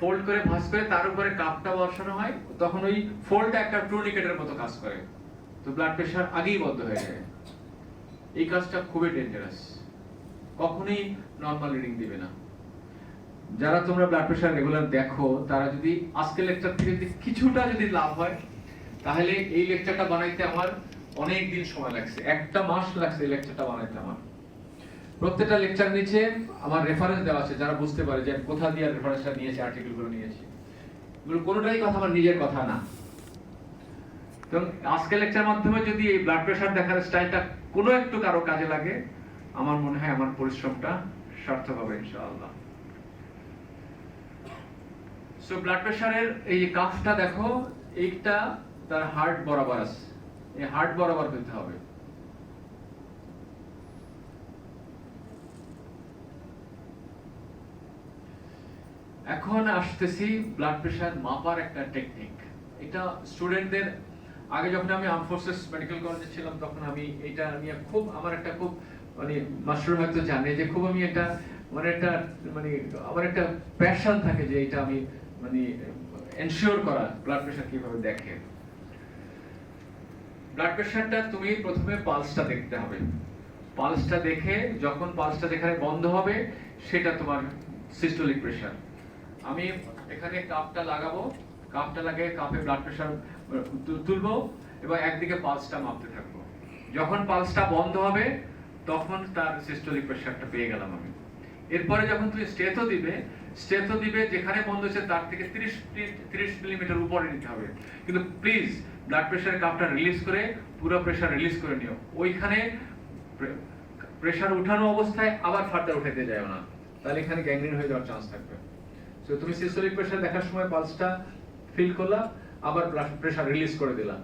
Fold করে ভাঁজ করে তার উপরে কাপটা বসানো হয়, তখন ওই ফোল্ডটা একটা টুর্নিকেটের মতো কাজ করে, তো ব্লাড প্রেশার আগেই বন্ধ হয়ে যায়। এই কাজটা খুবই ডেঞ্জারাস, কখনোই নরমাল রিডিং দিবে না। যারা তোমরা ব্লাড প্রেশার রেগুলার দেখো, তারা যদি আজকের লেকচার থেকে যদি কিছুটা যদি লাভ হয়, তাহলে এই লেকচারটা বানাইতে আমার অনেক দিন সময় লাগছে, 1 মাস লাগছে এই লেকচারটা বানাইতে আমার। প্রত্যেকটা লেকচার নিচে আমার রেফারেন্স দেওয়া আছে, যারা বুঝতে পারে যে কোথা দিয়ে রেফারেন্সটা নিয়েছি, আর্টিকেলগুলো নিয়েছি। এগুলো কোনোটাই কথা আমার নিজের কথা না। তো আজকে লেকচার মাধ্যমে যদি এই ব্লাড প্রেশার দেখার স্টাইলটা কোনো একটু কারো কাজে লাগে, আমার মনে হয় আমার পরিশ্রমটা সার্থক হবে ইনশাআল্লাহ। সো ব্লাড প্রেশারের এই কাফটা দেখো, এইটা তার হার্ট বরাবর আছে, এই হার্ট বরাবর হতে হবে। এখন আসতেছি ব্লাড প্রেশার মাপার একটা টেকনিক। এটা স্টুডেন্টদের আগে যখন আমি আর্ম ফোর্সেস মেডিকেল কলেজে ছিলাম, তখন আমি এটা নিয়ে খুব আমার একটা খুব মানে মাস্টার হয়তো জানে যে খুব আমি এটা মানে আমার একটা প্যাশন থাকে যে এটা আমি মানে এনশিওর করা ব্লাড প্রেশার কিভাবে দেখে। ব্লাড প্রেশারটা তুমি প্রথমে পালসটা দেখতে হবে, পালসটা দেখে যখন পালসটা যেখানে বন্ধ হবে সেটা তোমার সিস্টোলিক প্রেশার। আমি এখানে কাপটা লাগাবো, কাপটা লাগিয়ে কাপে ব্লাড প্রেশার তুলবো এবং একদিকে পালসটা মাপতে থাকবো। যখন পালসটা বন্ধ হবে তখন তার সিস্টোলিক প্রেশারটা পেয়ে গেলাম আমি। এরপরে যখন তুমি স্টেথো দিবে যেখানে বন্ধ হচ্ছে তার থেকে 30 মিলিমিটার উপরে নিতে হবে। কিন্তু প্লিজ ব্লাড প্রেশারের কাপটা রিলিজ করে পুরো প্রেশার রিলিজ করে নিও, ওইখানে প্রেশার উঠানো অবস্থায় আবার ফার্দার উঠাতে যাও না, তাহলে এখানে গ্যাংগ্রিন হয়ে যাওয়ার চান্স থাকবে। সো তুমি সিস্টোলিক প্রেশার দেখার সময় পালসটা ফিল করলা, আবার ব্লাড প্রেশার রিলিজ করে দিলা,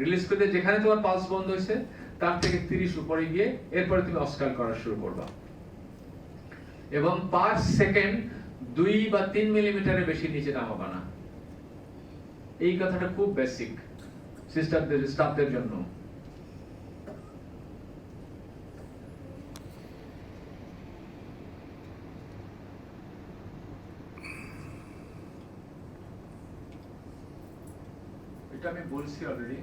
রিলিজ করে যেখানে তোমার পালস বন্ধ হয়েছে তার থেকে 30 উপরে গিয়ে এরপরে তুমি অস্কাল করা শুরু করবা। এবং পার সেকেন্ড 2 বা 3 মিলিমিটারের বেশি নিচে নামাবা না। এই কথাটা খুব বেসিক সিস্টারদের স্টাফদের জন্য। এটা আমি বলছি অলরেডি।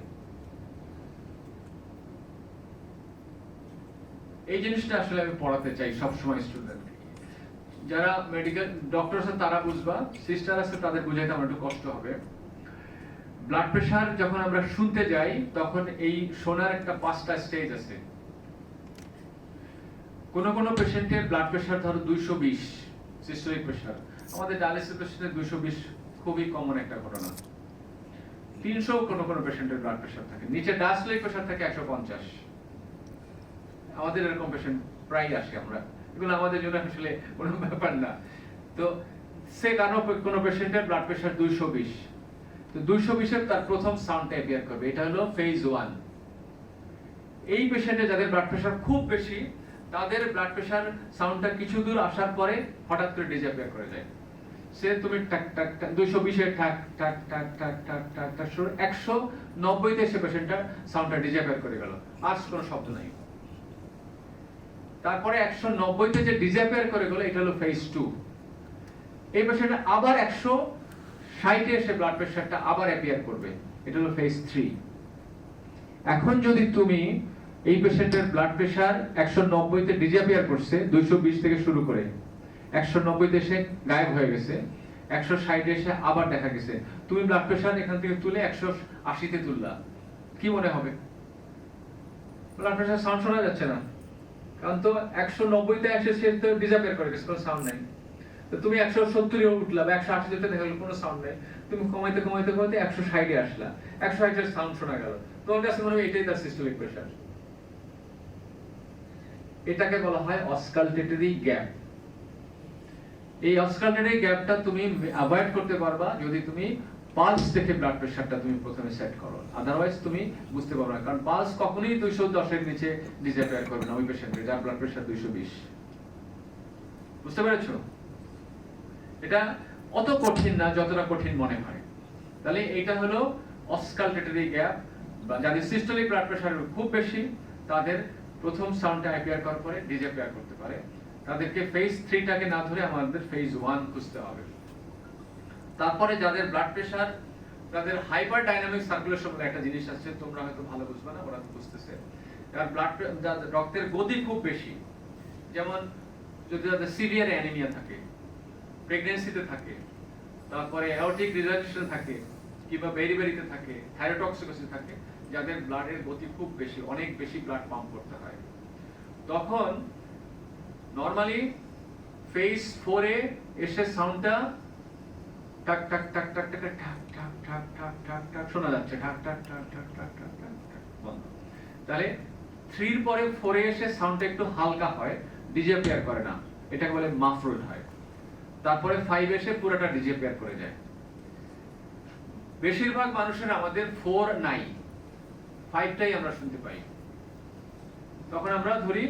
এই জিনিসটা আসলে আমি পড়াতে চাই সব সময় স্টুডেন্টকে। যারা মেডিকেল ডক্টর আছে তারা বুঝবা, সিস্টার আছে তাদের বুঝাইতে আমার একটু কষ্ট হবে। ব্লাড প্রেশার যখন আমরা শুনতে যাই তখন এই শোনার একটা 5টা স্টেজ আছে। কোন পেশেন্টের ব্লাড প্রেশার ধরো 220 সিস্টোলিক প্রেশার, আমাদের ডায়ালিসিস পেশেন্টের 220 খুবই কমন একটা ঘটনা। 300 কোন পেশেন্টের ব্লাড প্রেশার থাকে, নিচে ডায়াস্টোলিক প্রেশার থাকে 150। আমাদের এরকম পেশেন্ট প্রায় আসে, আমরা এগুলো আমাদের জন্য আসলে কোনো ব্যাপার না। তো সে কোন পেশেন্টের ব্লাড প্রেশার 220, তো 220 এর তার প্রথম সাউন্ডটা অ্যাপিয়ার করবে, এটা হলো ফেজ 1। এই পেশেন্টে যাদের ব্লাড প্রেশার খুব বেশি, তাদের ব্লাড প্রেশার সাউন্ডটা কিছু দূর আসার পরে হঠাৎ করে ডিসঅ্যাপিয়ার করে যায়। সে তুমি টাক টাক টাক 220 এর টাক টাক টাক টাক টাক টাক টাক শুরু, 190 তে সে পেশেন্টটার সাউন্ডটা ডিসঅ্যাপিয়ার করে গেল, আর কোনো শব্দ নাই। তারপরে 190 তে যে ডিসঅ্যাপিয়ার করে গেল, এটা হলো ফেজ 2। এই পেশেন্ট আবার 160 এ এসে ব্লাড প্রেশারটা আবার অ্যাপিয়ার করবে, এটা হলো ফেজ 3। এখন যদি তুমি এই পেশেন্টের ব্লাড প্রেশার 190 তে ডিসঅ্যাপিয়ার করছে, 220 থেকে শুরু করে 190 তে এসে গায়েব হয়ে গেছে, 160 এ এসে আবার দেখা গেছে, তুমি ব্লাড প্রেশার এখান থেকে তুলে 180 তে তুললা, কি মনে হবে? ব্লাড প্রেশার সাউন্ড শোনা যাচ্ছে না, কারণ তো 190 তে এসে সে তো ডিসঅ্যাপিয়ার করে গেছে, কোনো সাউন্ড নাই। তো তুমি 170 এ উঠলা, 180 তে দেখা গেল কোনো সাউন্ড নাই, তুমি কমাইতে 160 এ আসলা, 160 এর সাউন্ড শোনা গেল, তোমার কাছে মনে হয় এটাই তার সিস্টোলিক প্রেশার। এটাকে বলা হয় অসকালটেটরি গ্যাপ। এই অসকালটেটরি গ্যাপটা তুমি অ্যাভয়েড করতে পারবা যদি তুমি পালস দেখে ব্লাড প্রেশারটা তুমি প্রথমে সেট করো, আদারওয়াইজ তুমি বুঝতে পারবে না, কারণ পালস কখনোই 210 এর নিচে ডিসঅ্যাপিয়ার করবে না ওই পেশেন্টের যার ব্লাড প্রেশার 220। বুঝতে পেরেছো? এটা অত কঠিন না যতটা কঠিন মনে হয়। তাহলে এটা হলো অসকালটেটরি গ্যাপ, বা যাদের সিস্টোলিক ব্লাড প্রেশার খুব বেশি তাদের প্রথম সাউন্ডটা অ্যাপিয়ার করার পরে ডিসঅ্যাপিয়ার করতে পারে, তাদেরকে ফেজ 3টাকে না ধরে আমাদের ফেজ 1 খুঁজতে হবে। তারপরে যাদের ব্লাড প্রেশার, যাদের হাইপার ডাইনামিক সার্কুলেশন বলে একটা জিনিস আছে, তোমরা হয়তো ভালো বুঝবে না, ওরা বুঝতেছে। যার ব্লাড রক্তের গতি খুব বেশি, যেমন যদি তাদের সিভিয়ার অ্যানিমিয়া থাকে, প্রেগন্যান্সিতে থাকে, তারপরে অ্যাওর্টিক রিল্যাক্সেশন থাকে, কিংবা বেরিবেরিতে থাকে, থাইরোটক্সিকোসিস থাকে, যাদের ব্লাডের গতি খুব বেশি, অনেক বেশি ব্লাড পাম্প করতে হয়, তখন নরমালি ফেজ 4 এ এসে সাউন্ডটা টাক টাক টাক টাক টাক টাক টাক টাক টাক টাক টাক শোনা যাচ্ছে, টাক টাক টাক টাক টাক টাক টাক টাক বন্ধ। তাহলে 3 এর পরে 4 এ এসে সাউন্ডটা একটু হালকা হয়, ডিজেপিয়ার করে না, এটাকে বলে মাফলড হয়। তারপরে 5 এসে পুরোটা ডিজেপিয়ার করে যায়। বেশিরভাগ মানুষের আমাদের 4 নাই, 5টাই আমরা শুনতে পাই। তখন আমরা ধরি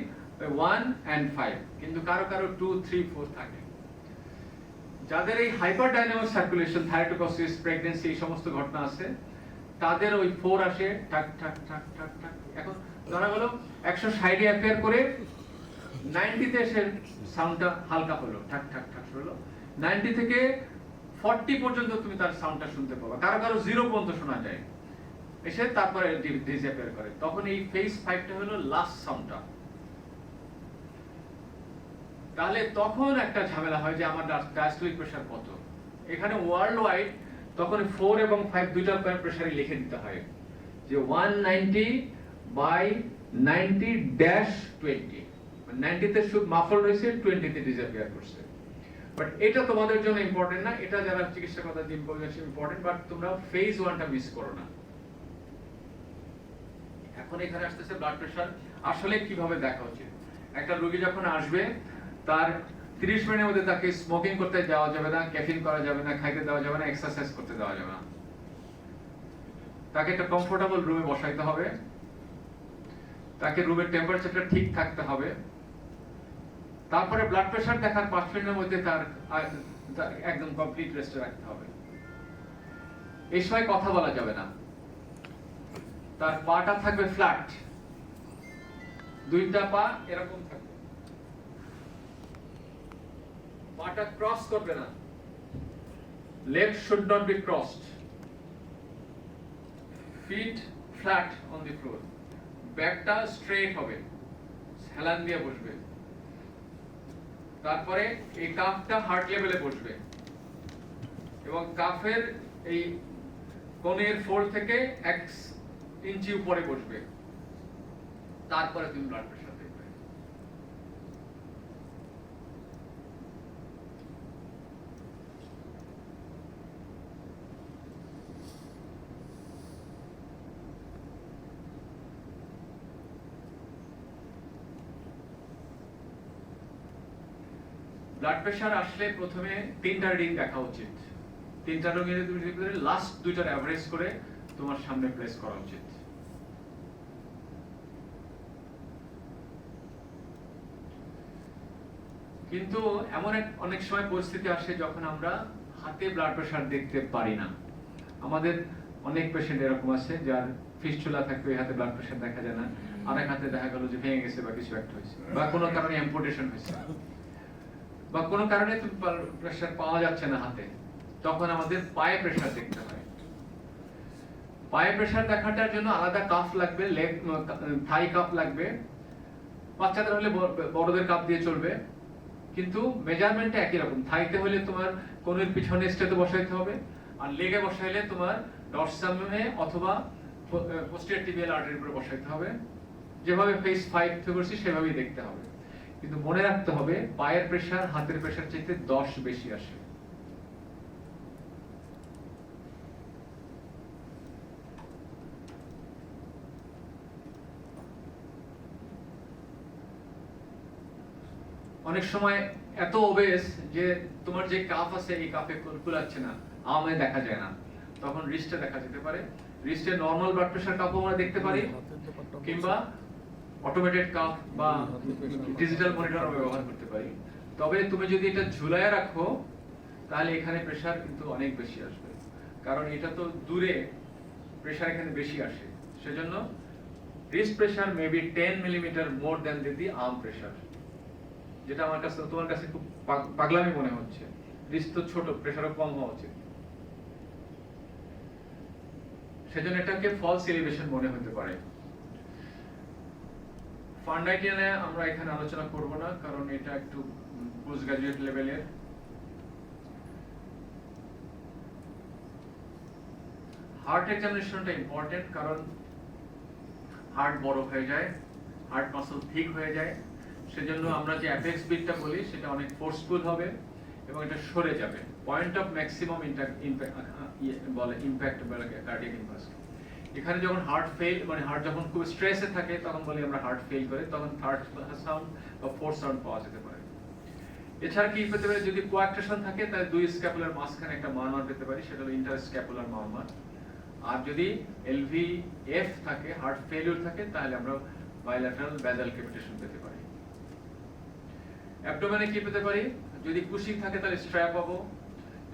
1 and 5, কিন্তু কারো কারো 2, 3, 4 থাকে। যাদের এই হাইপার ডাইনামিক সার্কুলেশন, থাইরোটক্সিস, প্রেগন্যান্সি, এই সমস্ত ঘটনা আছে, তাদের ওই 4 আসে ঠাক ঠাক ঠাক ঠাক ঠাক। এখন ধরা গেল 160 এ অ্যাপিয়ার করে 90 তে এসে সাউন্ডটা হালকা হলো, ঠাক ঠাক ঠাক হলো। 90 থেকে 40 পর্যন্ত তুমি তার সাউন্ডটা শুনতে পাবা, কারো কারো 0 পর্যন্ত শোনা যায়, এসে তারপরে ডিসঅ্যাপিয়ার করে। তখন এই ফেজ 5টা হলো লাস্ট সাউন্ডটা। তাহলে তখন একটা ঝামেলা হয় যে আমার ডায়াস্টোলিক প্রেসার কত। এখানে ওয়ার্ল্ড ওয়াইড তখন 4 এবং 5 দুইটা প্রেসারই লিখে দিতে হয়, যে 190/90-20, 90 তে শুধু মাফল রয়েছে, 20 তে ডিসঅ্যাপিয়ার করছে। বাট এটা তোমাদের জন্য ইম্পর্টেন্ট না, এটা যারা চিকিৎসা কথা ইম্পর্টেন্ট, বাট তোমরা ফেজ 1টা মিস করো না। এখন এখানে আসতেছে ব্লাড প্রেসার আসলে কিভাবে দেখা উচিত। একটা রোগী যখন আসবে, তার 30 মিনিটের মধ্যে তাকে স্মোকিং করতে দেওয়া যাবে না, ক্যাফিন করা যাবে না, খাইতে দেওয়া যাবে না, এক্সারসাইজ করতে দেওয়া যাবে না। তাকে একটা কমফোর্টেবল রুমে বসাইতে হবে, তাকে রুমের টেম্পারেচারটা ঠিক থাকতে হবে। তারপরে ব্লাড প্রেসার দেখার 5 মিনিটের মধ্যে তার একদম কমপ্লিট রেস্টে রাখতে হবে। এই সময় কথা বলা যাবে না, তার পাটা থাকবে ফ্ল্যাট, দুইটা পা এরকম থাকবে, পাটা ক্রস করবে না, legs should not be crossed, feet flat on the floor, ব্যাকটা স্ট্রেট হবে, হেলান দিয়ে বসবে। তারপরে এই কাফটা হার্ট লেভেলে বসবে এবং কাফের এই কোণের ফোল্ড থেকে 1 ইঞ্চি উপরে বসবে। তারপরে তুমি ব্লাড প্রেসার দেখবে। ব্লাড প্রেসার আসলে প্রথমে 3টা রিডিং দেখা উচিত। 3টা রিডিং তুমি লাস্ট 2টার এভারেজ করে তোমার সামনে প্লেস করা উচিত। কিন্তু এমন অনেক সময় পরিস্থিতি আসে যখন আমরা হাতে ব্লাড প্রেসার দেখতে পারি না। আমাদের অনেক পেশেন্ট এরকম আছে যার ফিস্টুলা থাকবে, হাতে ব্লাড প্রেসার দেখা যায় না, আরেক হাতে দেখা গেল যে ভেঙে গেছে বা কিছু একটা হয়েছে, বা কোনো কারণে অ্যাম্পুটেশন হয়েছে, বা কোনো কারণে প্রেসার পাওয়া যাচ্ছে না হাতে, তখন আমাদের পায়ে প্রেসার দেখতে হয়। পায়ে প্রেসার দেখাটার জন্য আলাদা কাফ লাগবে, লেগ থাই কাফ লাগবে। বাচ্চাদের হলে বড়দের কাপ দিয়ে চলবে, কিন্তু মেজারমেন্টটা একই রকম। থাইতে হলে তোমার কোণের পিছনে স্টেতে বসাইতে হবে, আর লেগে বসাইলে তোমার ডরসামে অথবা পোস্টেরিয়র টিবিয়াল আর্টারির উপরে বসাইতে হবে। যেভাবে ফেজ 5 তে করছি সেভাবেই দেখতে হবে। কিন্তু মনে রাখতে হবে পায়ের প্রেসার হাতের প্রেসার চাইতে 10 বেশি আসে। অনেক সময় এত ওবেস যে তোমার যে কাফ আছে এই কাফে কুলাচ্ছে না, আমে দেখা যায় না, তখন রিস্টে দেখা যেতে পারে। রিস্টে নরমাল ব্লাড প্রেসার কাপও আমরা দেখতে পারি, কিংবা অটোমেটেড কাফ বা ডিজিটাল মনিটরও ব্যবহার করতে পারি। তবে তুমি যদি এটা ঝুলায় রাখো তাহলে এখানে প্রেসার কিন্তু অনেক বেশি আসবে, কারণ এটা তো দূরে, প্রেসার এখানে বেশি আসে। সেজন্য wrist pressure maybe 10 millimetre more than the arm pressure, যেটা আমার কাছে তোমার কাছে খুব পাগলামি মনে হচ্ছে। রিস্ট তো ছোট, প্রেসারও কম হওয়া উচিত। সেজন্য এটাকে ফলস এলিভেশন মনে হতে পারে। ফান্ডাইটিয়ানে আমরা এখানে আলোচনা করব না, কারণ এটা একটু পোস্ট গ্রাজুয়েট লেভেলের। হার্ট এক্সামিনেশনটা ইম্পর্টেন্ট, কারণ হার্ট বড় হয়ে যায়, হার্ট মাসল থিক হয়ে যায়, সেজন্য আমরা যে অ্যাপেক্স বিটটা বলি সেটা অনেক ফোর্সফুল হবে এবং এটা সরে যাবে। পয়েন্ট অফ ম্যাক্সিমাম ইম্প্যাক্ট বলে কার্ডিয়াক ইনফার্কশন। এখানে যখন হার্ট ফেল, মানে হার্ট যখন খুব স্ট্রেসে থাকে তখন বলি আমরা হার্ট ফেল করে, তখন থার্ড সাউন্ড বা ফোর্থ সাউন্ড পাওয়া যেতে পারে। এছাড়া কি পেতে পারে, যদি কোঅ্যাক্টেশন থাকে তাহলে দুই স্ক্যাপুলার মাঝখানে একটা মারমার পেতে পারি, সেটা হলো ইন্টারস্ক্যাপুলার মারমার। আর যদি এলভিএফ থাকে, হার্ট ফেলিউর থাকে, তাহলে আমরা বাইল্যাটারাল বেসাল ক্যাভিটেশন পেতে পারি। অ্যাবডোমেনে কি পেতে পারি, যদি কুশিং থাকে তাহলে স্ট্র্যাপ পাবো,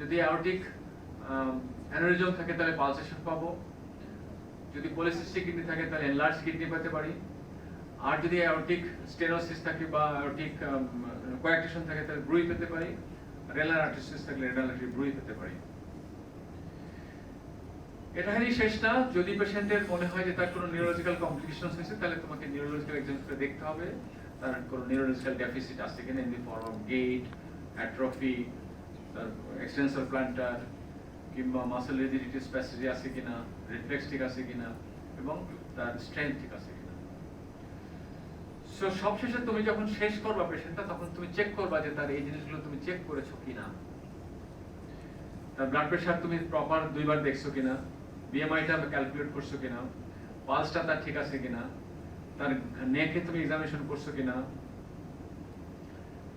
যদি অ্যাওর্টিক অ্যানিউরিজম থাকে তাহলে পালসেশন পাবো, যদি পলিসিস্টিক কিডনি থাকে তাহলে এনলার্জ কিডনি পেতে পারি, আর যদি অ্যাওর্টিক স্টেনোসিস থাকে বা অ্যাওর্টিক কোঅ্যাক্টেশন থাকে তাহলে ব্রুই পেতে পারি, রেনাল আর্টেরিওসিস থাকলে রেনাল আর্টারি ব্রুই পেতে পারি। এটাই শেষ না, যদি পেশেন্টের মনে হয় যে তার কোনো নিউরোলজিক্যাল কমপ্লিকেশন হয়েছে তাহলে তোমাকে নিউরোলজিক্যাল এক্সাম করে দেখতে হবে তার কোনো নিউরোলজিক্যাল ডেফিসিট আছে কিনা, in the form of gait, atrophy, তার এক্সটেন্সর প্ল্যান্টার কিংবা মাসল রিজিডিটি স্প্যাসিটি আছে কিনা, রিফ্লেক্স ঠিক আছে কিনা এবং তার স্ট্রেংথ ঠিক আছে কিনা। সো সবশেষে তুমি যখন শেষ করবা পেশেন্টটা, তখন তুমি চেক করবা যে তার এই জিনিসগুলো তুমি চেক করেছো কিনা। তার ব্লাড প্রেশার তুমি প্রপার দুইবার দেখছো কিনা, বিএমআইটা ক্যালকুলেট করছো কিনা, পালসটা তার ঠিক আছে কিনা, তার নেকে তুমি এক্সামিনেশন করছো কিনা,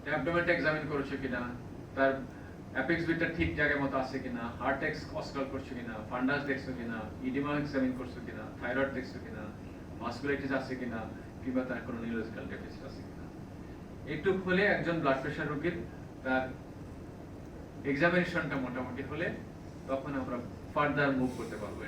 অ্যাবডোমেনটা এক্সামিন করেছো কিনা, তার অ্যাপেক্স বিটটা ঠিক জায়গায় মতো আছে কিনা, হার্ট এক্স অস্কাল করছো কিনা, ফান্ডাস দেখছো কিনা, ইডিমা এক্সামিন করছো কিনা, থাইরয়েড দেখছো কিনা, মাসকুলাইটিস আছে কিনা, কিংবা তার কোনো নিউরোলজিক্যাল ডেফিসিট আছে কিনা। একটু হলে একজন ব্লাড প্রেশার রোগীর তার এক্সামিনেশনটা মোটামুটি হলে তখন আমরা ফার্দার মুভ করতে পারবো।